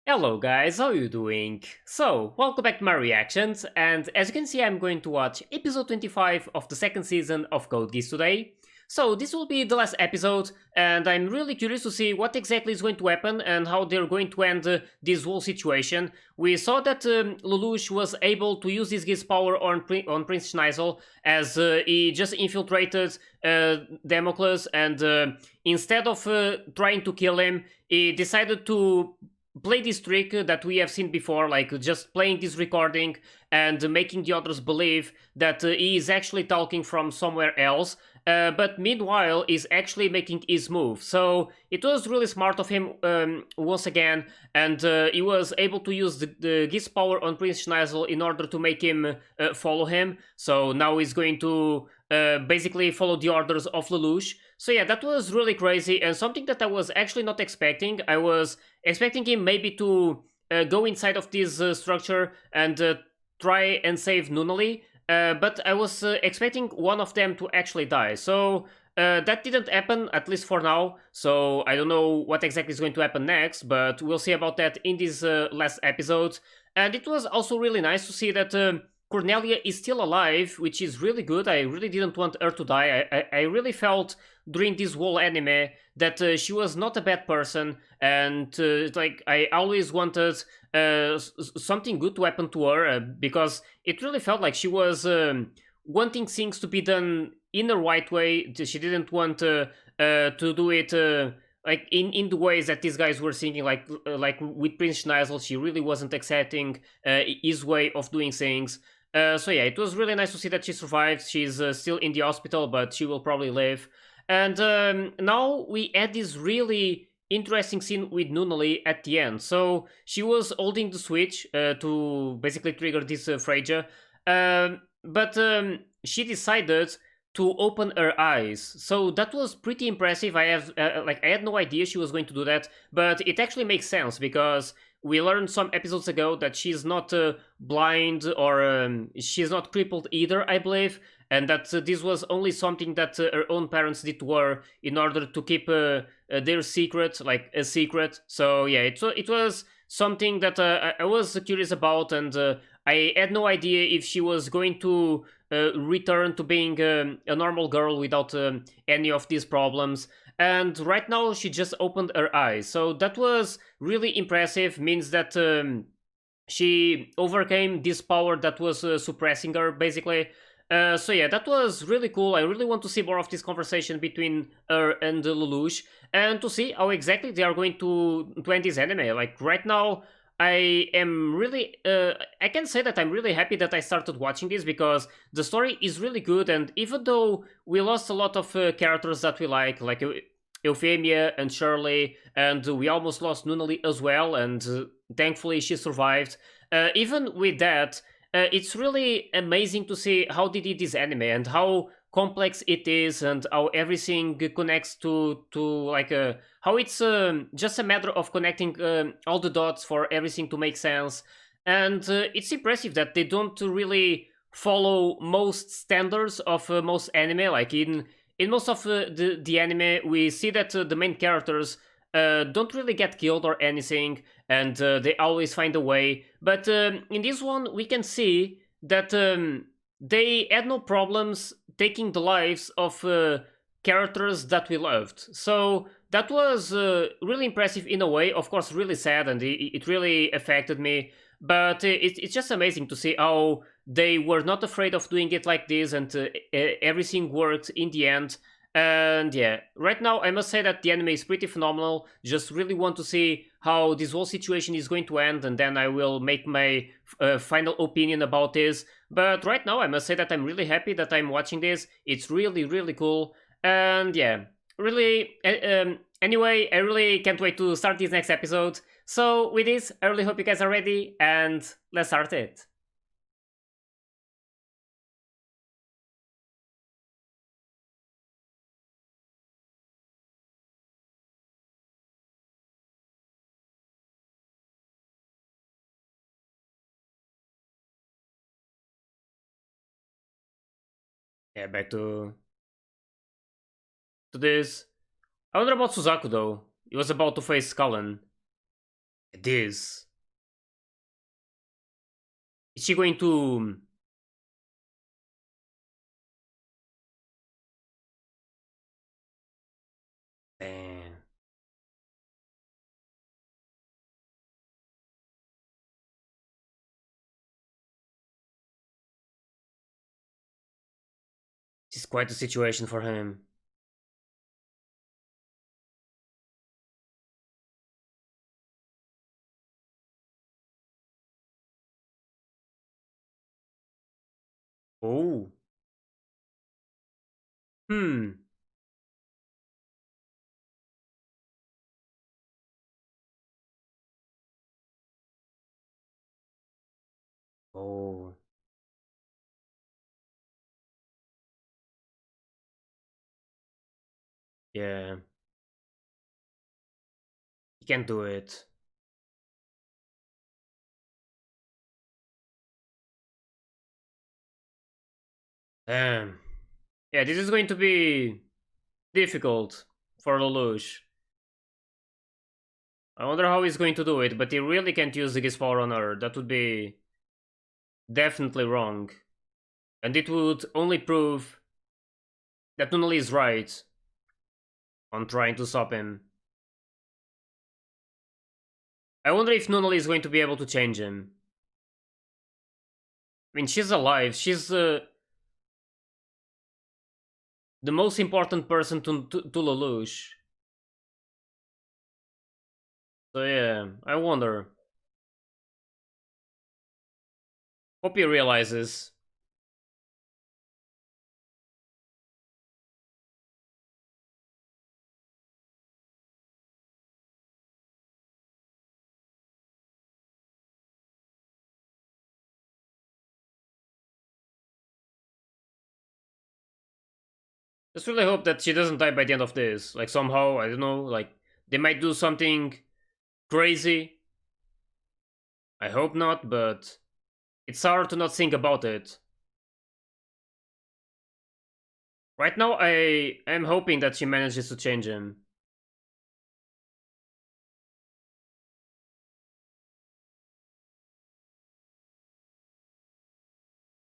Hello guys, how you doing? So, welcome back to my reactions, and as you can see I'm going to watch episode 25 of the second season of Code Geass today. So this will be the last episode, and I'm really curious to see what exactly is going to happen and how they're going to end this whole situation. We saw that Lelouch was able to use his Geass power on Prince Schneisel as he just infiltrated Damocles, and instead of trying to kill him, he decided to play this trick that we have seen before, like just playing this recording and making the others believe that he is actually talking from somewhere else. But meanwhile, he's actually making his move. So it was really smart of him once again, and he was able to use the Geass power on Prince Schneisel in order to make him follow him. So now he's going to basically follow the orders of Lelouch. So yeah, that was really crazy and something that I was actually not expecting. I was expecting him maybe to go inside of this structure and try and save Nunnally, but I was expecting one of them to actually die. So that didn't happen, at least for now. So I don't know what exactly is going to happen next, but we'll see about that in this last episode. And it was also really nice to see that Cornelia is still alive, which is really good. I really didn't want her to die. I really felt during this whole anime that she was not a bad person, and like I always wanted something good to happen to her because it really felt like she was wanting things to be done in the right way. She didn't want to do it like in the ways that these guys were thinking, like with Prince Schneisel. She really wasn't accepting his way of doing things. So yeah, it was really nice to see that she survived. She's still in the hospital, but she will probably live. And now we had this really interesting scene with Nunnally at the end. So she was holding the switch to basically trigger this Freyja, but she decided to open her eyes. So that was pretty impressive. I had no idea she was going to do that, but it actually makes sense because we learned some episodes ago that she's not blind or she's not crippled either, I believe, and that this was only something that her own parents did to her in order to keep their secret, like a secret. So yeah, it was something that I was curious about, and I had no idea if she was going to return to being a normal girl without any of these problems. And right now, she just opened her eyes. So that was really impressive. Means that she overcame this power that was suppressing her, basically. So yeah, that was really cool. I really want to see more of this conversation between her and Lelouch, and to see how exactly they are going to end this anime. Like right now, I am really, I can say that I'm really happy that I started watching this because the story is really good. And even though we lost a lot of characters that we like Euphemia and Shirley, and we almost lost Nunnally as well, and thankfully she survived. Even with that, it's really amazing to see how they did this anime and how complex it is and how everything connects to like how it's just a matter of connecting all the dots for everything to make sense. And it's impressive that they don't really follow most standards of most anime. Like in most of the anime, we see that the main characters don't really get killed or anything, and they always find a way. But in this one, we can see that they had no problems taking the lives of characters that we loved. So that was really impressive in a way. Of course, really sad, and it really affected me. But it's just amazing to see how they were not afraid of doing it like this, and everything worked in the end. And yeah, right now I must say that the anime is pretty phenomenal. Just really want to see how this whole situation is going to end, and then I will make my final opinion about this. But right now I must say that I'm really happy that I'm watching this. It's really, really cool. And yeah, really, anyway, I really can't wait to start this next episode. So with this, I really hope you guys are ready, and let's start it. Yeah, back to this. I wonder about Suzaku though. He was about to face Cullen. This. Is she going to... Damn. This is quite a situation for him. Oh. Hmm. Oh. Yeah. He can't do it. Damn. Yeah, this is going to be difficult for Lelouch. I wonder how he's going to do it, but he really can't use the Geass power on her. That would be definitely wrong. And it would only prove that Nunnally is right on trying to stop him. I wonder if Nunnally is going to be able to change him. I mean, she's alive. She's the most important person to Lelouch. So yeah, I wonder. Hope he realizes. Just really hope that she doesn't die by the end of this. Like somehow, I don't know, like they might do something crazy. I hope not, but it's hard to not think about it. Right now, I am hoping that she manages to change him.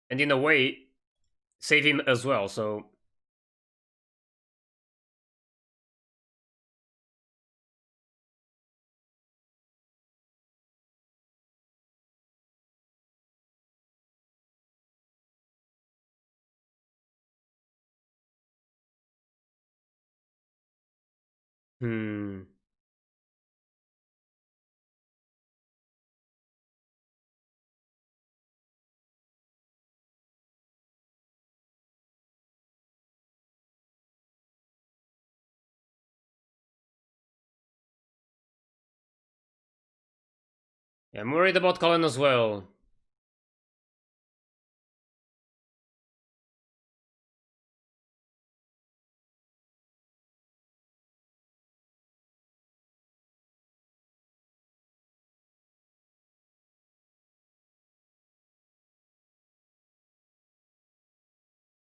And in a way, save him as well, so... Hmm... Yeah, I'm worried about Colin as well.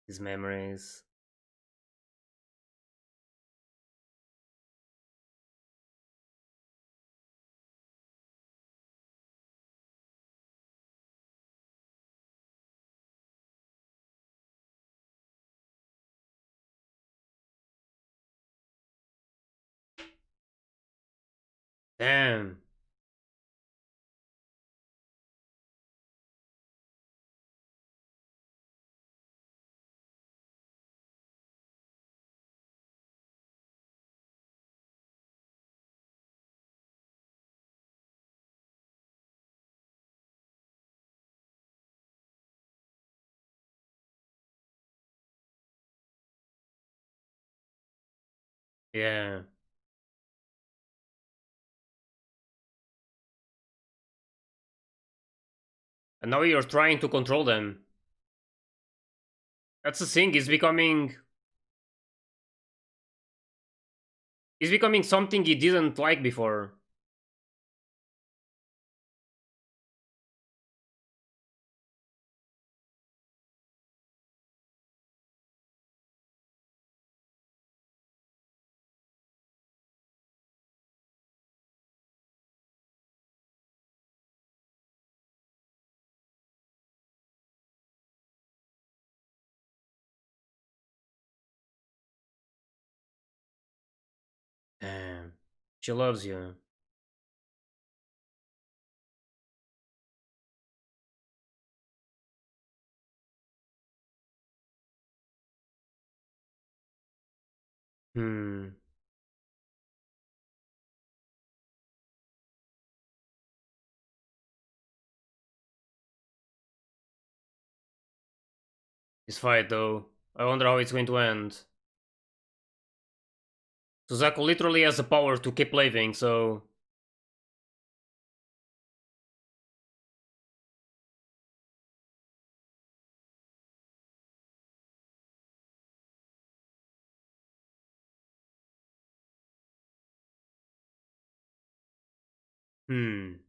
His memories. Damn. Yeah. And now you're trying to control them. That's the thing, he's becoming something he didn't like before. She loves you. Hmm. This fight though. I wonder how it's going to end. Suzaku literally has the power to keep living, so. Hmm.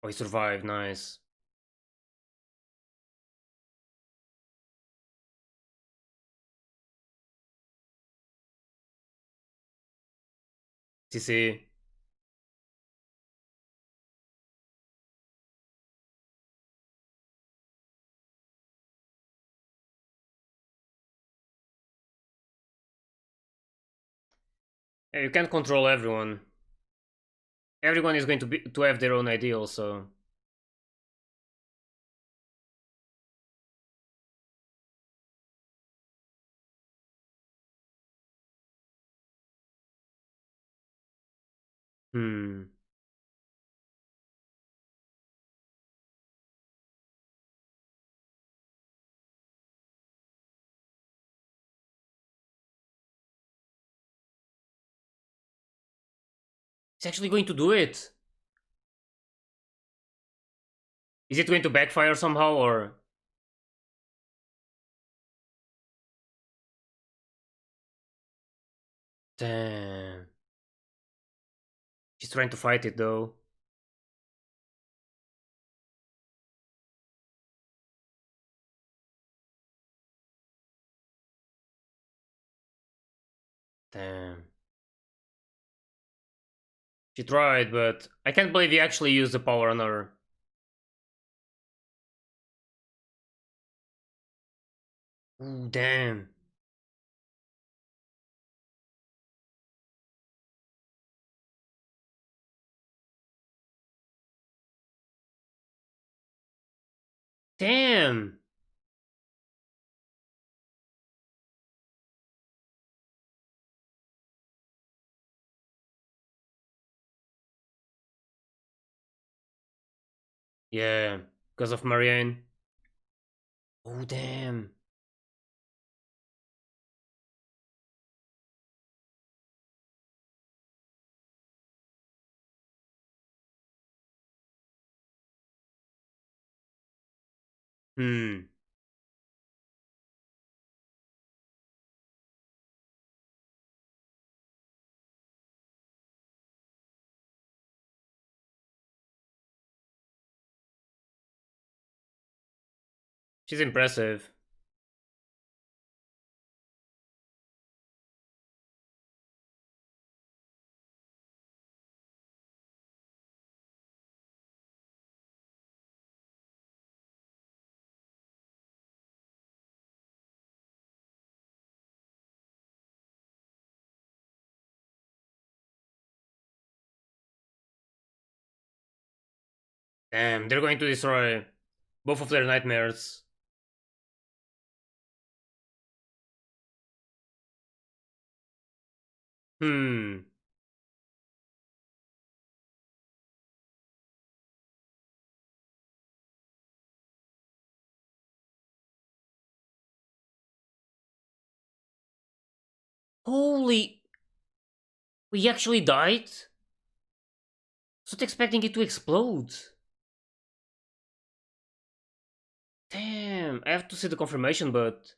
Oh, he survived, nice. TC. Yeah, you can't control everyone. Everyone is going to have their own ideals, so. Hmm. He's actually going to do it. Is it going to backfire somehow, or. Damn. She's trying to fight it though. Damn. She tried, but I can't believe he actually used the power on her. Ooh, damn. Damn. Yeah, because of Marianne. Oh, damn. Hmm. She's impressive. Damn, they're going to destroy both of their nightmares. Hmm. Holy. We actually died? I was not expecting it to explode. Damn, I have to see the confirmation, but.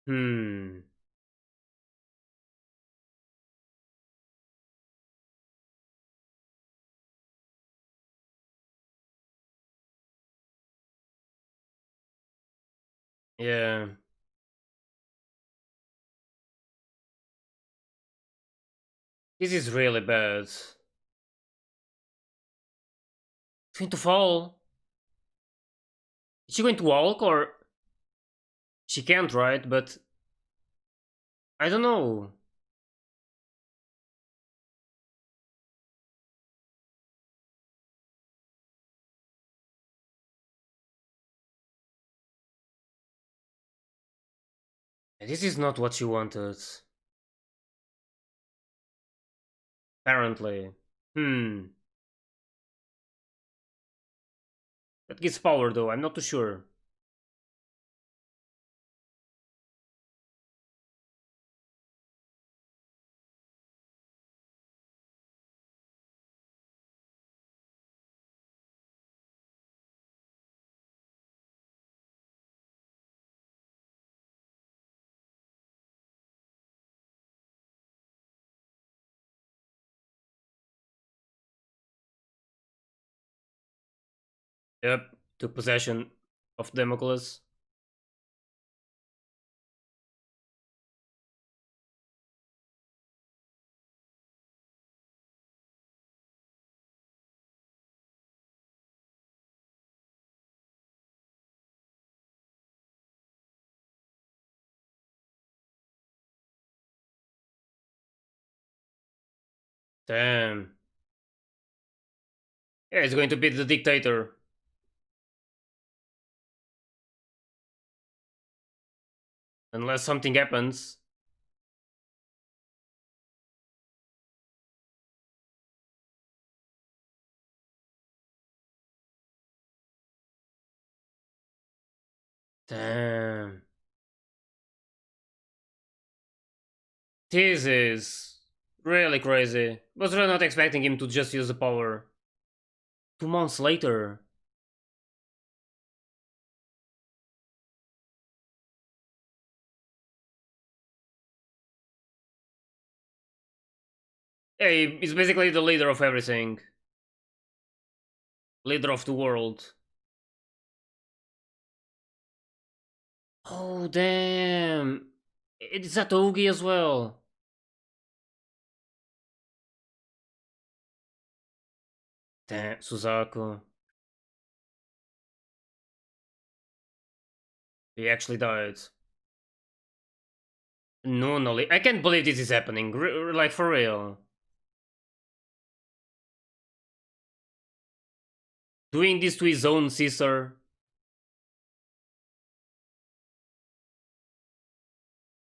Hmm. Yeah. This is really bad. It's going to fall. Is she going to walk or she can't, right? But I don't know. This is not what she wanted. Apparently. Hmm. That gives power though, I'm not too sure. Yep, took possession of Democles. Damn. Yeah, he's going to be the dictator. Unless something happens. Damn. This is really crazy. Was really not expecting him to just use the power. 2 months later. Hey, he's basically the leader of everything. Leader of the world. Oh, damn. It's a Togi as well. Damn, Suzaku. He actually died. No knowledge. I can't believe this is happening. Like, for real. Doing this to his own sister.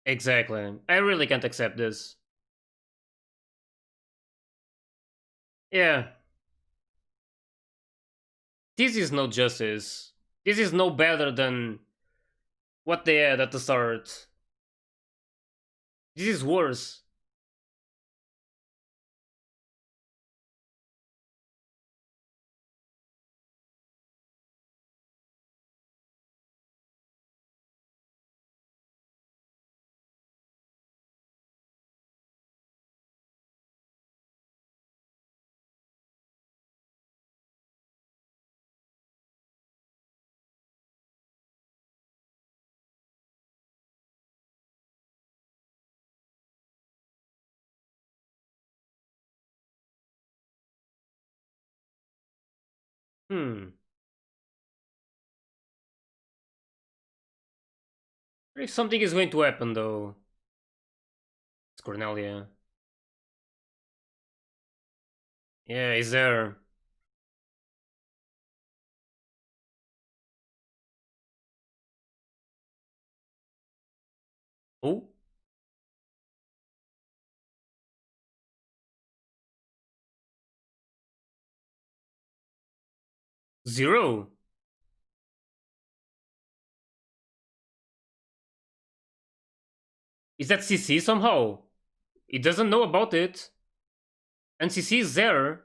Exactly. I really can't accept this. Yeah. This is no justice. This is no better than what they had at the start. This is worse. Hmm. If something is going to happen though. It's Cornelia. Yeah, he's there. Oh? Zero? Is that CC somehow? He doesn't know about it. And CC is there.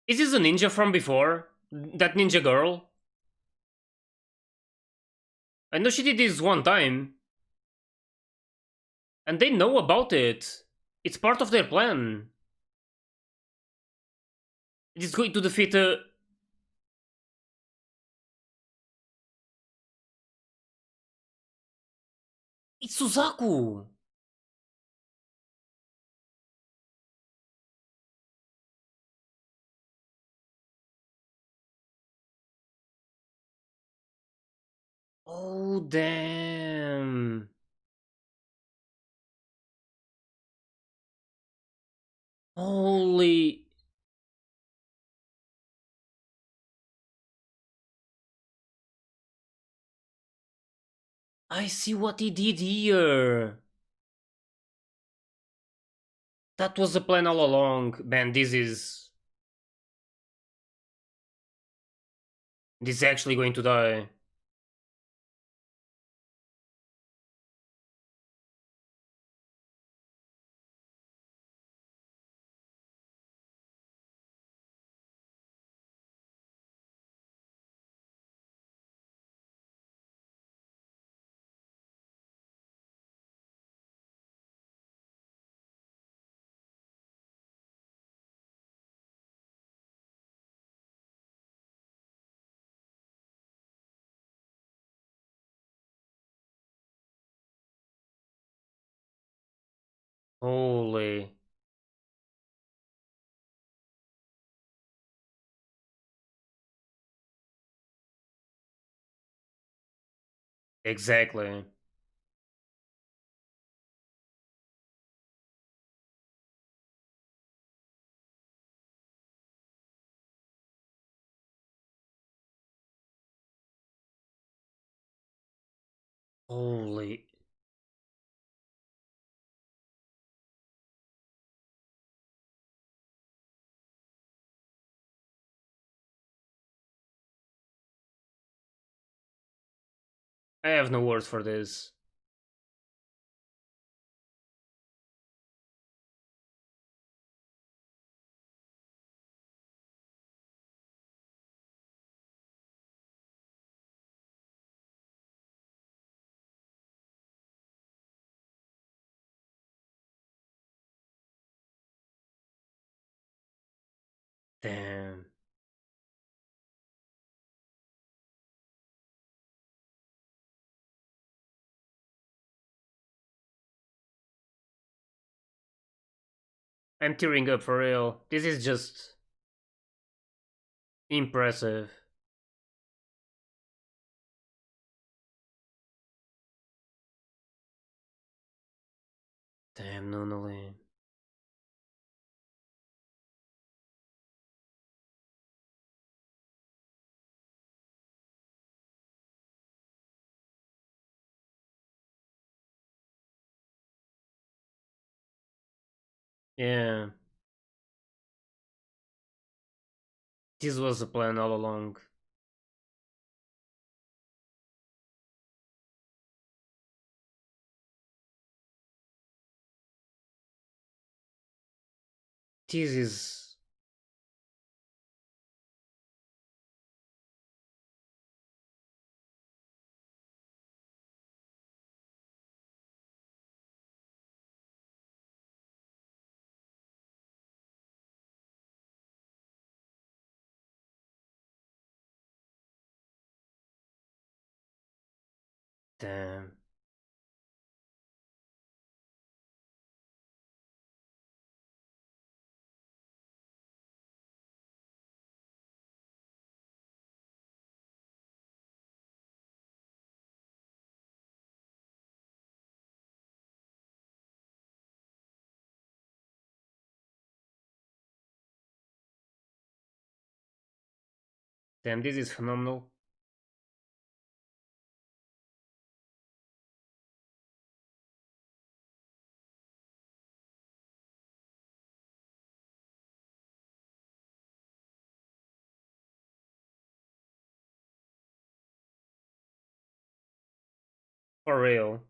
Is this a ninja from before? That ninja girl? I know she did this one time. And they know about it. It's part of their plan. It is going to defeat. It's Suzaku. Oh damn! Holy! I see what he did here. That was the plan all along, man. This is actually going to die. Holy! Exactly. Holy! I have no words for this. Damn. I'm tearing up for real. This is just impressive. Damn, Nonoli. Yeah, this was the plan all along. This is. Damn. Damn, this is phenomenal. For real.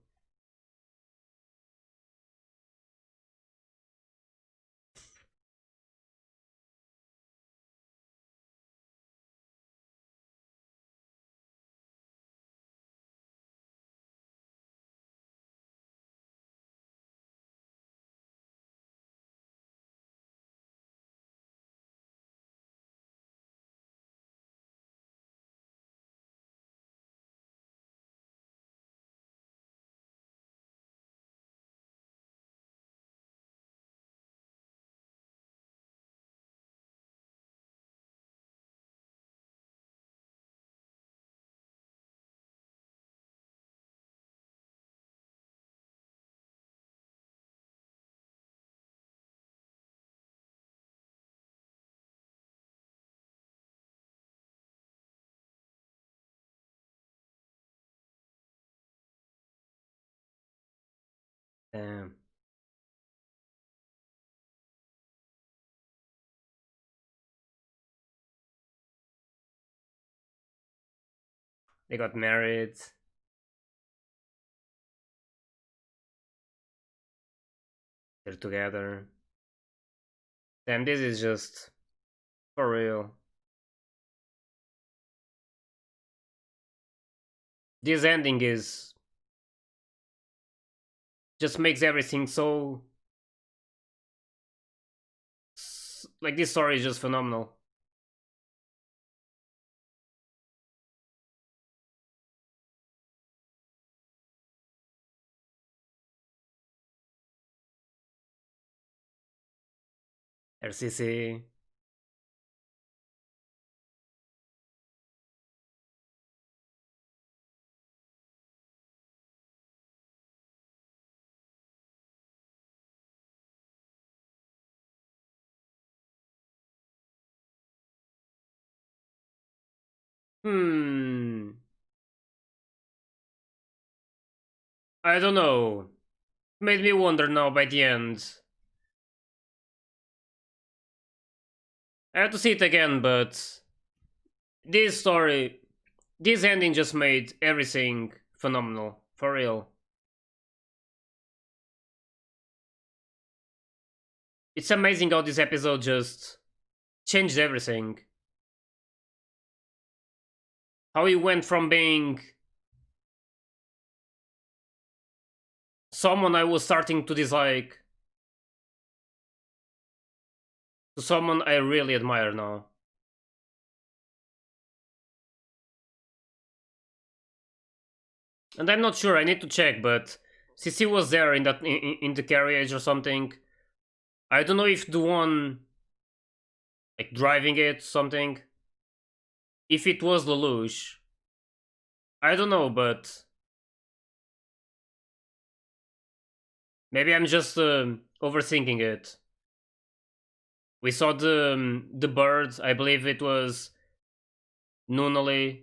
Damn. They got married. They're together. Damn, this is just for real. This ending is just makes everything so like this story is just phenomenal. RCC. Hmm. I don't know. Made me wonder now by the end. I have to see it again, but this story, this ending just made everything phenomenal. For real. It's amazing how this episode just changed everything. How he went from being someone I was starting to dislike to someone I really admire now. And I'm not sure, I need to check, but CC was there in that in the carriage or something. I don't know if the one like driving it something. If it was Lelouch. I don't know, but maybe I'm just overthinking it. We saw the bird. I believe it was Nunnally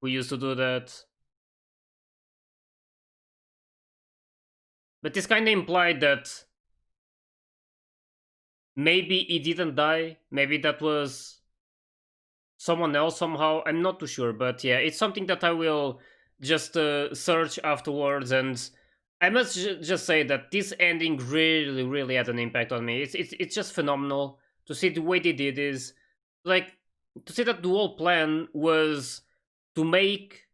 who used to do that. But this kind of implied that maybe he didn't die. Maybe that was someone else somehow. I'm not too sure, but yeah, it's something that I will just search afterwards. And I must just say that this ending really, really had an impact on me. It's just phenomenal to see the way they did is like to see that the whole plan was to make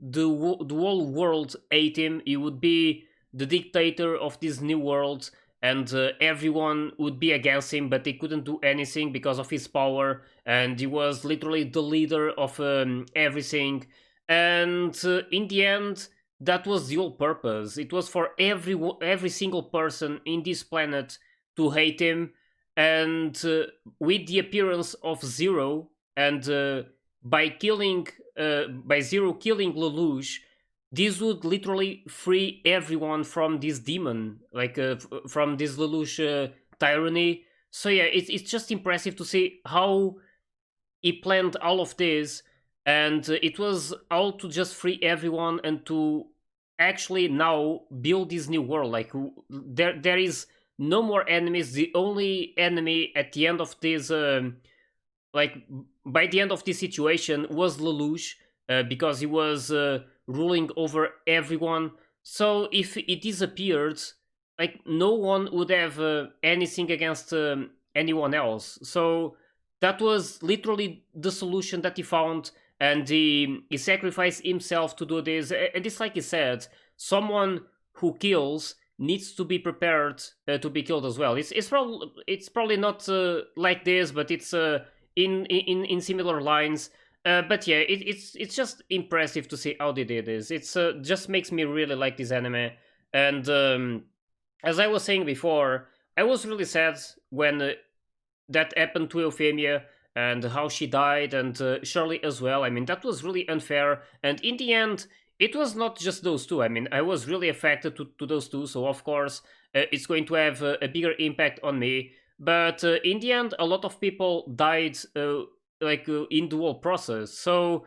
the whole world hate him. He would be the dictator of this new world, and everyone would be against him, but they couldn't do anything because of his power. And he was literally the leader of everything. And in the end, that was the whole purpose. It was for every single person in this planet to hate him. And with the appearance of Zero, and by Zero killing Lelouch, this would literally free everyone from this demon, like from this Lelouch tyranny. So yeah, it's just impressive to see how he planned all of this, and it was all to just free everyone and to actually now build this new world. Like there is no more enemies. The only enemy at the end of this like by the end of this situation was Lelouch, because he was ruling over everyone. So if he disappeared, like no one would have anything against anyone else. So that was literally the solution that he found, and he sacrificed himself to do this. And it's like he said, someone who kills needs to be prepared to be killed as well. It's probably not like this, but it's in similar lines. But yeah, it's just impressive to see how they did this. It's just makes me really like this anime. And as I was saying before, I was really sad when that happened to Euphemia and how she died, and Shirley as well. I mean, that was really unfair. And in the end, it was not just those two. I mean, I was really affected to those two, so of course, it's going to have a bigger impact on me. But in the end, a lot of people died, in the whole process. So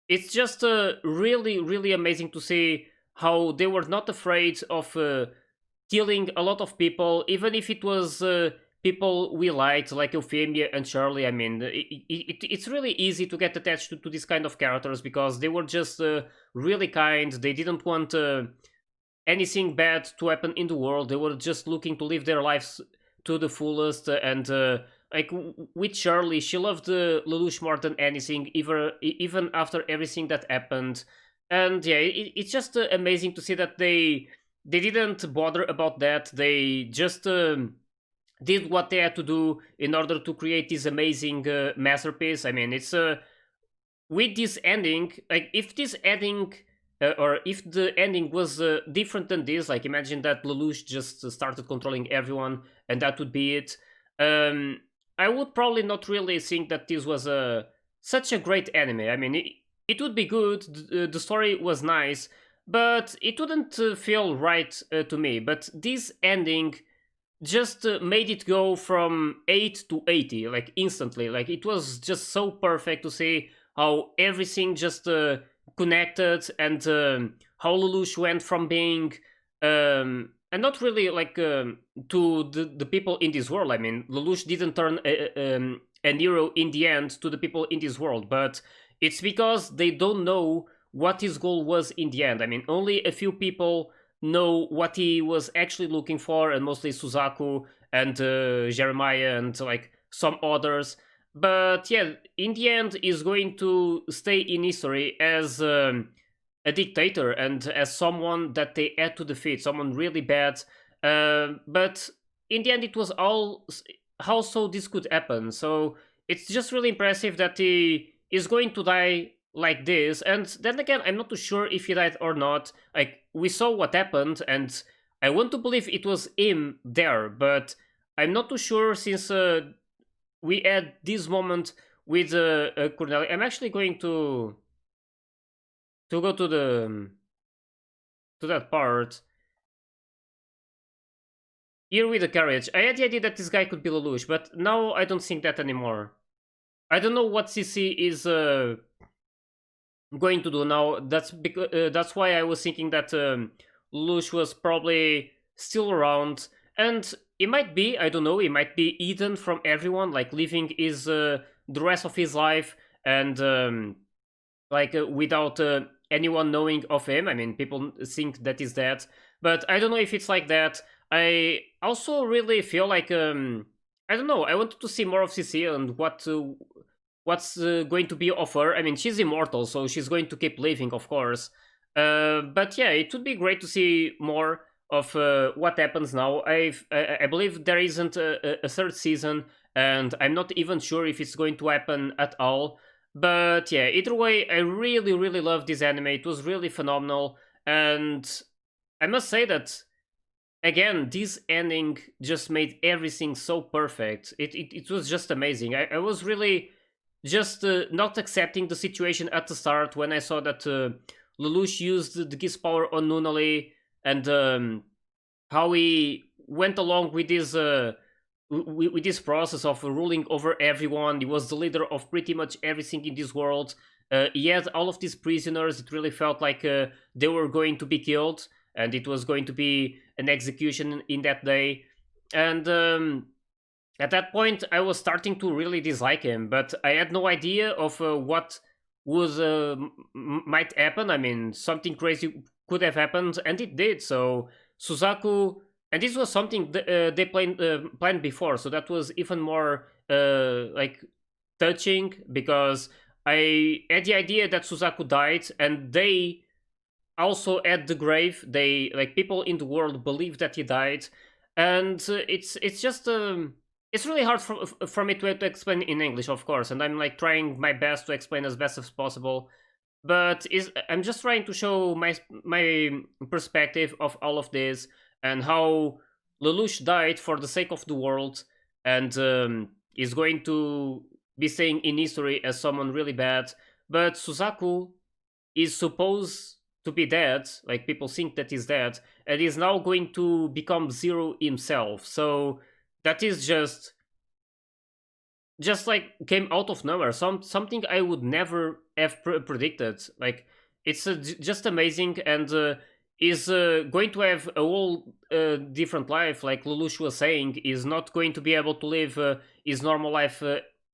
it's just really, really amazing to see how they were not afraid of killing a lot of people, even if it was people we liked, like Euphemia and Shirley. I mean, it's really easy to get attached to these kind of characters because they were just really kind. They didn't want anything bad to happen in the world. They were just looking to live their lives to the fullest. And like with Shirley, she loved Lelouch more than anything, even after everything that happened. And yeah, it's just amazing to see that they didn't bother about that. They just did what they had to do in order to create this amazing masterpiece. I mean, it's with this ending, like if this ending or if the ending was different than this, like imagine that Lelouch just started controlling everyone and that would be it. Um, I would probably not really think that this was a such a great anime. I mean, it would be good. The story was nice, but it wouldn't feel right to me. But this ending just made it go from 8 to 80 like instantly. Like it was just so perfect to see how everything just connected. And how Lelouch went from being and not really like to the people in this world. I mean, Lelouch didn't turn an hero in the end to the people in this world, but it's because they don't know what his goal was in the end. I mean, only a few people know what he was actually looking for, and mostly Suzaku and Jeremiah and like some others. But yeah, in the end, he's going to stay in history as a dictator and as someone that they had to defeat, someone really bad. But in the end, it was all how so this could happen. So it's just really impressive that he is going to die like this. And then again, I'm not too sure if he died or not. Like we saw what happened, and I want to believe it was him there, but I'm not too sure since we had this moment with Cornelia. I'm actually going to go to that part here with the carriage. I had the idea that this guy could be Lelouch, but now I don't think that anymore. I don't know what CC is going to do now. That's because that's why I was thinking that Lelouch was probably still around, and it might be, I don't know, it might be hidden from everyone, like living his the rest of his life and like without anyone knowing of him. I mean, people think that is dead, but I don't know if it's like that. I also really feel like I don't know. I wanted to see more of CC and what's going to be of her. I mean, she's immortal, so she's going to keep living, of course. But yeah, it would be great to see more of what happens now. I believe there isn't a third season, and I'm not even sure if it's going to happen at all. But yeah, either way, I really, really love this anime. It was really phenomenal, and I must say that again, this ending just made everything so perfect. It was just amazing. I was really just not accepting the situation at the start when I saw that Lelouch used the Geass power on Nunnally, and how he went along with this with this process of ruling over everyone. He was the leader of pretty much everything in this world. He had all of these prisoners. It really felt like they were going to be killed, and it was going to be an execution in that day. And at that point, I was starting to really dislike him, but I had no idea of what was might happen. I mean, something crazy could have happened, and it did. So Suzaku, and this was something they planned before, so that was even more like touching, because I had the idea that Suzaku died, and they also at the grave, they like people in the world believe that he died. And it's just it's really hard for me to explain in English, of course, and I'm like trying my best to explain as best as possible. But I'm just trying to show my perspective of all of this, and how Lelouch died for the sake of the world, and is going to be staying in history as someone really bad. But Suzaku is supposed to be dead, like people think that he's dead, and is now going to become Zero himself. So that is just like came out of nowhere. Something I would never have predicted. Like it's just amazing, and is going to have a whole different life. Like Lelouch was saying, is not going to be able to live his normal life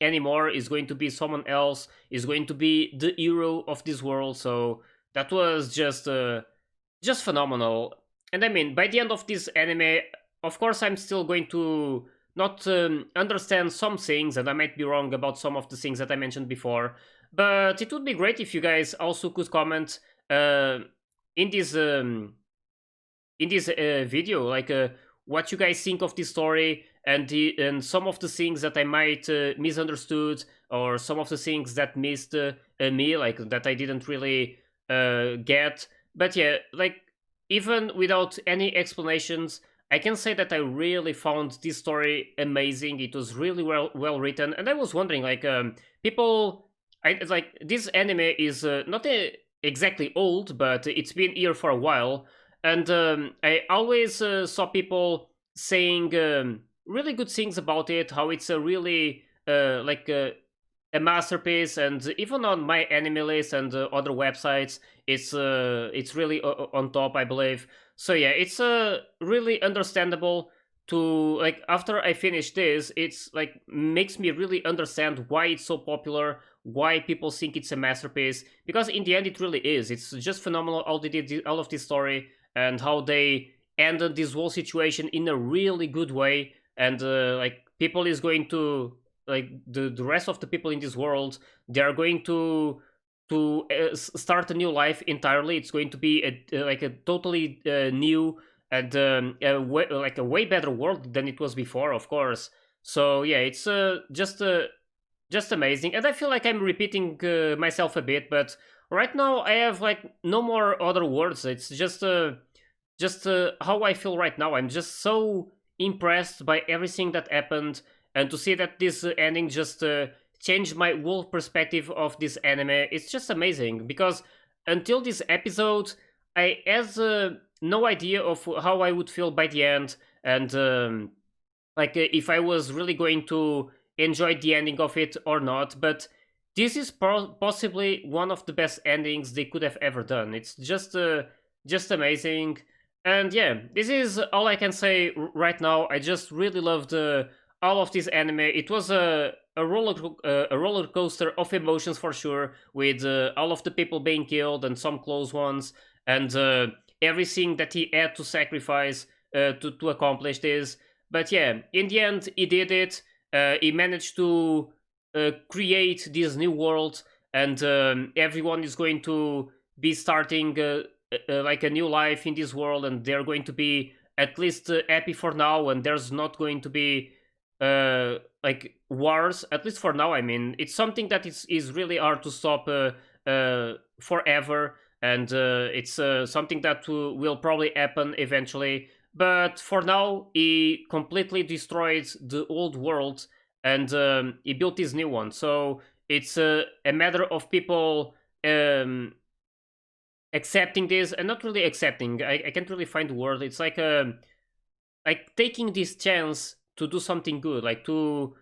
anymore. Is going to be someone else. Is going to be the hero of this world. So that was just phenomenal. And I mean, by the end of this anime, of course, I'm still going to not understand some things, and I might be wrong about some of the things that I mentioned before. But it would be great if you guys also could comment in this video, like what you guys think of this story, and some of the things that I might misunderstood, or some of the things that missed me, like that I didn't really get. But yeah, like even without any explanations, I can say that I really found this story amazing. It was really well written, and I was wondering, like, people, I like this anime is not exactly old, but it's been here for a while, and I always saw people saying really good things about it. How it's a really a masterpiece, and even on my anime list and other websites, it's really on top, I believe. So yeah, it's really understandable to, like, after I finish this, it's like makes me really understand why it's so popular, why people think it's a masterpiece, because in the end it really is. It's just phenomenal all they did, all of this story, and how they ended this whole situation in a really good way. And like people is going to, like, the rest of the people in this world, they are going to start a new life entirely. It's going to be like a totally new and like a way better world than it was before, of course. So yeah, it's just amazing, and I feel like I'm repeating myself a bit, but right now I have like no more other words. It's just how I feel right now. I'm just so impressed by everything that happened, and to see that this ending just changed my whole perspective of this anime. It's just amazing, because until this episode, I had no idea of how I would feel by the end, and like if I was really going to enjoy the ending of it or not. But this is possibly one of the best endings they could have ever done. It's just amazing. And yeah, this is all I can say right now. I just really loved all of this anime. It was a roller coaster of emotions for sure, with all of the people being killed and some close ones, and everything that he had to sacrifice to accomplish this. But yeah, in the end, he did it. He managed to create this new world, and everyone is going to be starting like a new life in this world, and they're going to be at least happy for now, and there's not going to be like wars, at least for now. I mean, it's something that is really hard to stop forever, and it's something that will probably happen eventually. But for now, he completely destroyed the old world, and he built this new one. So it's a matter of people accepting this, and not really accepting. I can't really find the word. It's like taking this chance to do something good, like to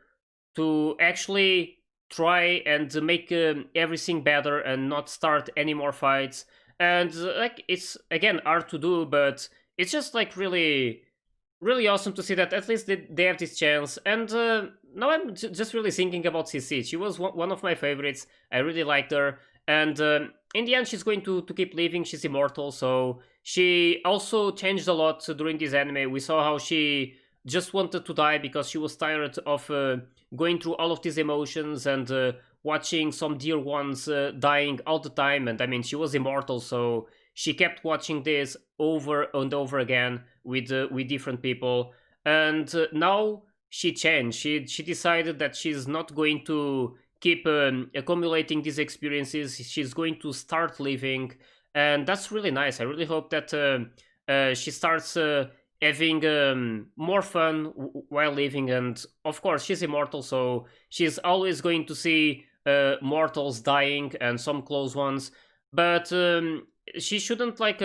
actually try and make everything better and not start any more fights. And like it's again hard to do, but it's just like really awesome to see that at least they have this chance. And now I'm just really thinking about CC. She was one of my favorites. I really liked her, and in the end she's going to keep living. She's immortal, so she also changed a lot during this anime. We saw how she just wanted to die because she was tired of going through all of these emotions, and watching some dear ones dying all the time. And I mean, she was immortal, so she kept watching this over and over again with different people. And now she changed. She decided that she's not going to keep accumulating these experiences. She's going to start living, and that's really nice. I really hope that she starts having more fun while living. And of course, she's immortal, so she's always going to see mortals dying and some close ones. But she shouldn't like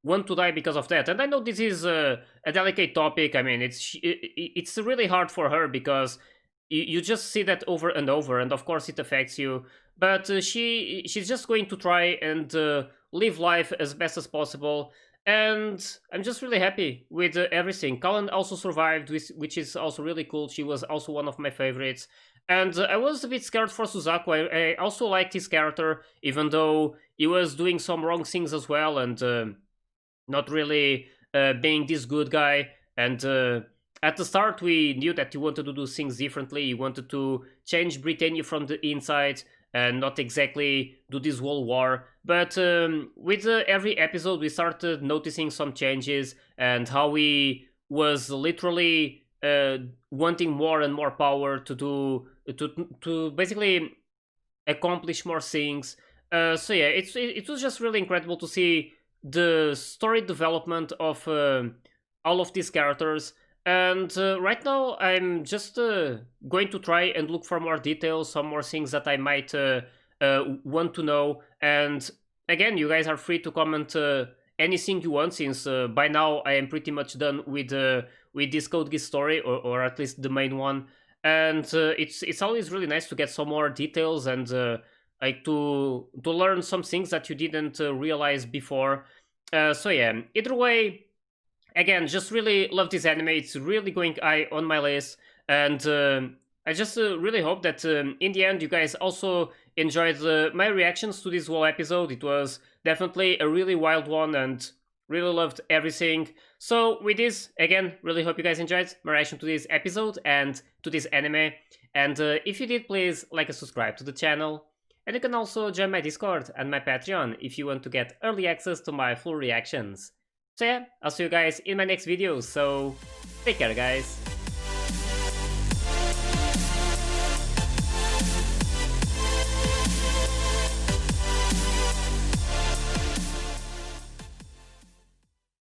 want to die because of that. And I know this is a delicate topic. I mean, it's really hard for her, because you just see that over and over, and of course it affects you. But she's just going to try and live life as best as possible. And I'm just really happy with everything. Colin also survived, which is also really cool. She was also one of my favorites. And I was a bit scared for Suzaku. I also liked his character, even though he was doing some wrong things as well, and not really being this good guy. And at the start, we knew that he wanted to do things differently. He wanted to change Britannia from the inside and not exactly do this whole war. But with every episode, we started noticing some changes and how he was literally wanting more and more power to do to basically accomplish more things. So yeah, it was just really incredible to see the story development of all of these characters. And right now, I'm just going to try and look for more details, some more things that I might want to know. And again, you guys are free to comment anything you want, since by now I am pretty much done with this Code Geass story, or at least the main one. And it's always really nice to get some more details and like to learn some things that you didn't realize before. So yeah, either way, again, just really love this anime. It's really going high on my list, and I just really hope that in the end you guys also enjoyed my reactions to this whole episode. It was definitely a really wild one, and really loved everything. So with this, again, really hope you guys enjoyed my reaction to this episode and to this anime. And if you did, please like and subscribe to the channel. And you can also join my Discord and my Patreon if you want to get early access to my full reactions. So yeah, I'll see you guys in my next video, so take care guys.